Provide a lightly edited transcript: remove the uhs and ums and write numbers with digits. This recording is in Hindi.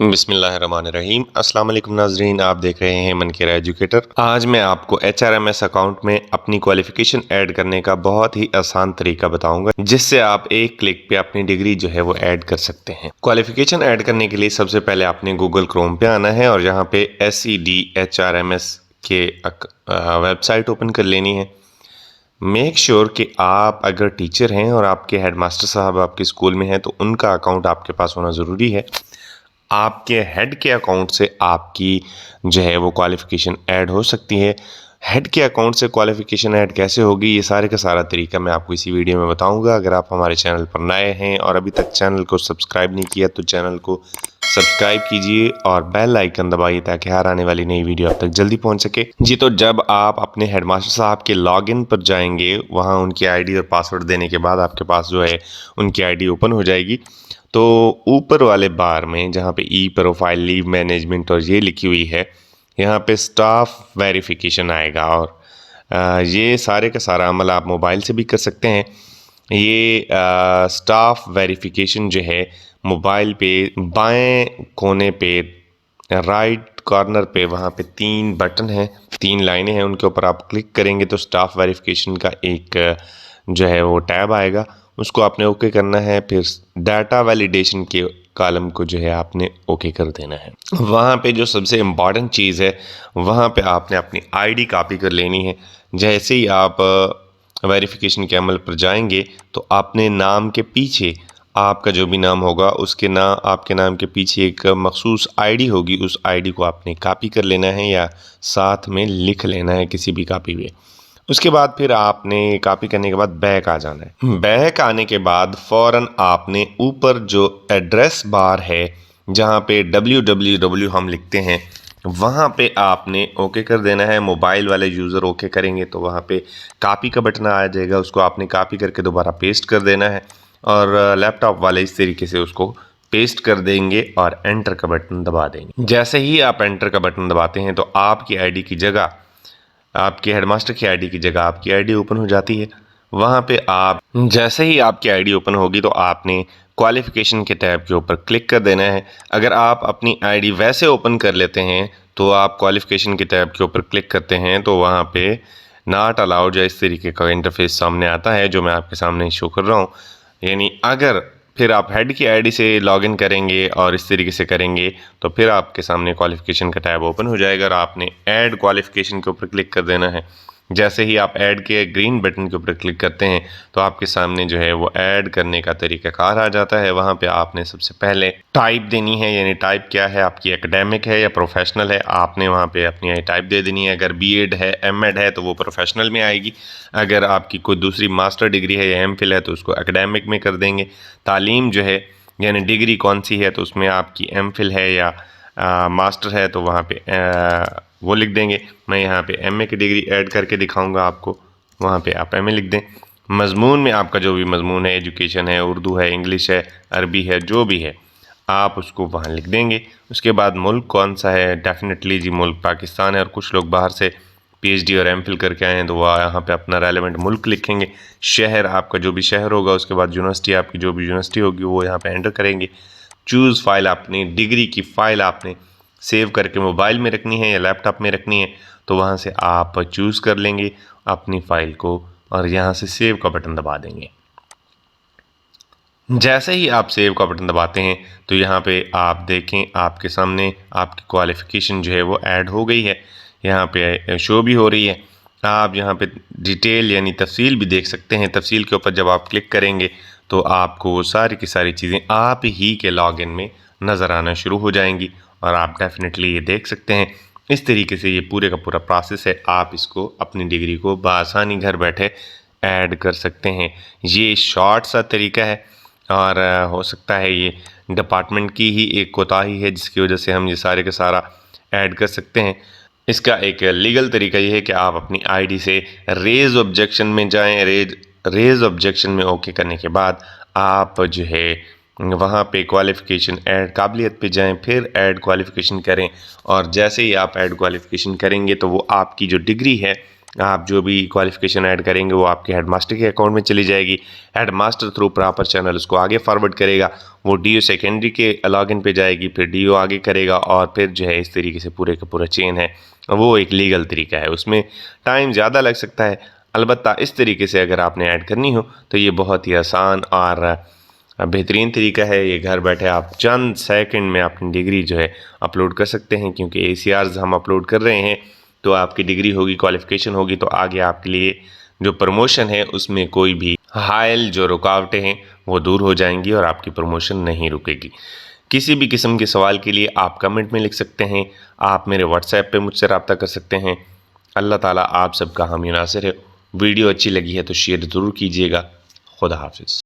बिस्मिल्लाहिर्रहमानिर्रहीम। अस्सलाम वालेकुम नाज़रीन, आप देख रहे हैं मन केयर एजुकेटर। आज मैं आपको HRMS अकाउंट में अपनी क्वालिफ़िकेशन ऐड करने का बहुत ही आसान तरीका बताऊंगा, जिससे आप एक क्लिक पे अपनी डिग्री जो है वो ऐड कर सकते हैं। क्वालिफ़िकेशन ऐड करने के लिए सबसे पहले आपने गूगल क्रोम पे आना है और यहाँ पे SED HRMS के वेबसाइट ओपन कर लेनी है। मेक श्योर कि आप अगर टीचर हैं और आपके हेडमास्टर साहब आपके स्कूल में हैं तो उनका अकाउंट आपके पास होना ज़रूरी है। आपके हेड के अकाउंट से आपकी जो है वो क्वालिफ़िकेशन ऐड हो सकती है। हेड के अकाउंट से क्वालिफ़िकेशन ऐड कैसे होगी, ये सारे का सारा तरीका मैं आपको इसी वीडियो में बताऊंगा। अगर आप हमारे चैनल पर नए हैं और अभी तक चैनल को सब्सक्राइब नहीं किया तो चैनल को सब्सक्राइब कीजिए और बेल आइकन दबाइए ताकि हर आने वाली नई वीडियो आप तक जल्दी पहुंच सके। जी, तो जब आप अपने हेडमास्टर साहब के लॉगिन पर जाएंगे, वहां उनकी आईडी और पासवर्ड देने के बाद आपके पास जो है उनकी आईडी ओपन हो जाएगी। तो ऊपर वाले बार में जहाँ पे ई प्रोफाइल, लीव मैनेजमेंट और ये लिखी हुई है, यहाँ पे स्टाफ वेरिफिकेशन आएगा और ये सारे का सारा अमल आप मोबाइल से भी कर सकते हैं। ये स्टाफ वेरिफिकेशन जो है मोबाइल पे बाएं कोने पे राइट कॉर्नर पे वहाँ पे 3 बटन हैं, 3 लाइनें हैं, उनके ऊपर आप क्लिक करेंगे तो स्टाफ वेरिफिकेशन का एक जो है वो टैब आएगा, उसको आपने ओके करना है। फिर डाटा वैलिडेशन के कॉलम को जो है आपने ओके कर देना है। वहाँ पे जो सबसे इम्पॉर्टेंट चीज़ है, वहाँ पे आपने अपनी आईडी कॉपी कर लेनी है। जैसे ही आप वेरिफिकेशन के अमल पर जाएंगे तो आपने नाम के पीछे आपका जो भी नाम होगा उसके आपके नाम के पीछे एक मखसूस आईडी होगी, उस आईडी को आपने कॉपी कर लेना है या साथ में लिख लेना है किसी भी कॉपी में। उसके बाद फिर आपने कॉपी करने के बाद बैक आ जाना है। बैक आने के बाद फ़ौरन आपने ऊपर जो एड्रेस बार है जहाँ पे www हम लिखते हैं, वहाँ पे आपने ओके कर देना है। मोबाइल वाले यूज़र ओके करेंगे तो वहाँ पे कॉपी का बटन आ जाएगा, उसको आपने कॉपी करके दोबारा पेस्ट कर देना है और लैपटॉप वाले इस तरीके से उसको पेस्ट कर देंगे और एंटर का बटन दबा देंगे। जैसे ही आप एंटर का बटन दबाते हैं तो आपकी आईडी की जगह, आपके हेडमास्टर की आईडी की जगह आपकी आईडी ओपन हो जाती है। वहाँ पे आप जैसे ही आपकी आईडी ओपन होगी तो आपने क्वालिफ़िकेशन के टैब के ऊपर क्लिक कर देना है। अगर आप अपनी आईडी वैसे ओपन कर लेते हैं तो आप क्वालिफ़िकेशन के टैब के ऊपर क्लिक करते हैं तो वहाँ पे नॉट अलाउड या इस तरीके का इंटरफेस सामने आता है जो मैं आपके सामने शो कर रहा हूँ। यानी अगर फिर आप हेड की आईडी से लॉगिन करेंगे और इस तरीके से करेंगे तो फिर आपके सामने क्वालिफ़िकेशन का टैब ओपन हो जाएगा और आपने ऐड क्वालिफ़िकेशन के ऊपर क्लिक कर देना है। जैसे ही आप ऐड के ग्रीन बटन के ऊपर क्लिक करते हैं तो आपके सामने जो है वो ऐड करने का तरीक़ाकार आ जाता है। वहाँ पे आपने सबसे पहले टाइप देनी है, यानी टाइप क्या है, आपकी एकेडमिक है या प्रोफेशनल है, आपने वहाँ पे अपनी टाइप दे देनी है। अगर बीएड है, एमएड है तो वो प्रोफेशनल में आएगी। अगर आपकी कोई दूसरी मास्टर डिग्री है या एमफिल है तो उसको एकेडमिक में कर देंगे। तालीम जो है यानी डिग्री कौन सी है तो उसमें आपकी एमफिल है या मास्टर है तो वहाँ पे वो लिख देंगे। मैं यहाँ पे एमए की डिग्री ऐड करके दिखाऊंगा आपको, वहाँ पे आप एमए लिख दें। मज़मून में आपका जो भी मज़मून है, एजुकेशन है, उर्दू है, इंग्लिश है, अरबी है, जो भी है आप उसको वहाँ लिख देंगे। उसके बाद मुल्क कौन सा है, डेफिनेटली जी मुल्क पाकिस्तान है और कुछ लोग बाहर से पीएचडी और एमफिल करके आए हैं तो वह यहाँ पे अपना रेलेवेंट मुल्क लिखेंगे। शहर आपका जो भी शहर होगा, उसके बाद यूनिवर्सिटी आपकी जो भी यूनिवर्सिटी होगी वो यहाँ पे एंटर करेंगे। चूज़ फाइल, अपनी डिग्री की फ़ाइल आपने सेव करके मोबाइल में रखनी है या लैपटॉप में रखनी है तो वहाँ से आप चूज़ कर लेंगे अपनी फ़ाइल को और यहाँ से सेव का बटन दबा देंगे। जैसे ही आप सेव का बटन दबाते हैं तो यहाँ पे आप देखें आपके सामने आपकी क्वालिफ़िकेशन जो है वो ऐड हो गई है, यहाँ पे शो भी हो रही है। आप यहाँ पे डिटेल यानी तफसील भी देख सकते हैं। तफसील के ऊपर जब आप क्लिक करेंगे तो आपको वो सारी की सारी चीज़ें आप ही के लॉगिन में नज़र आना शुरू हो जाएंगी और आप डेफिनेटली ये देख सकते हैं। इस तरीके से ये पूरे का पूरा प्रोसेस है, आप इसको अपनी डिग्री को बआसानी घर बैठे ऐड कर सकते हैं। ये शॉर्ट सा तरीका है और हो सकता है ये डिपार्टमेंट की ही एक कोताही है जिसकी वजह से हम ये सारे का सारा ऐड कर सकते हैं। इसका एक लीगल तरीका ये है कि आप अपनी आईडी से रेज़ ऑब्जेक्शन में जाएं। रेज़ ऑब्जेक्शन में ओके करने के बाद आप जो है वहाँ पे क्वालिफ़िकेशन ऐड काबिलियत पे जाएं, फिर ऐड क्वालिफ़िकेशन करें और जैसे ही आप ऐड क्वालिफ़िकेशन करेंगे तो वो आपकी जो डिग्री है आप जो भी क्वालिफिकेशन ऐड करेंगे वो आपके हेडमास्टर के अकाउंट में चली जाएगी। हेडमास्टर थ्रू प्रॉपर चैनल उसको आगे फॉरवर्ड करेगा, वो डीओ सेकेंडरी के लॉगिन पे जाएगी, फिर डीओ आगे करेगा और फिर जो है इस तरीके से पूरे का पूरा चेन है वो एक लीगल तरीका है। उसमें टाइम ज़्यादा लग सकता है, अलबत्ता इस तरीके से अगर आपने ऐड करनी हो तो ये बहुत ही आसान और बेहतरीन तरीका है। ये घर बैठे आप चंद सेकंड में अपनी डिग्री जो है अपलोड कर सकते हैं, क्योंकि ACRs हम अपलोड कर रहे हैं तो आपकी डिग्री होगी, क्वालिफिकेशन होगी, तो आगे आपके लिए जो प्रमोशन है उसमें कोई भी हायल जो रुकावटें हैं वो दूर हो जाएंगी और आपकी प्रमोशन नहीं रुकेगी। किसी भी किस्म के सवाल के लिए आप कमेंट में लिख सकते हैं, आप मेरे व्हाट्सएप पे मुझसे रब्ता कर सकते हैं। अल्लाह ताला आप सबका हामी नासिर है। वीडियो अच्छी लगी है तो शेयर ज़रूर कीजिएगा। खुदा हाफिज़।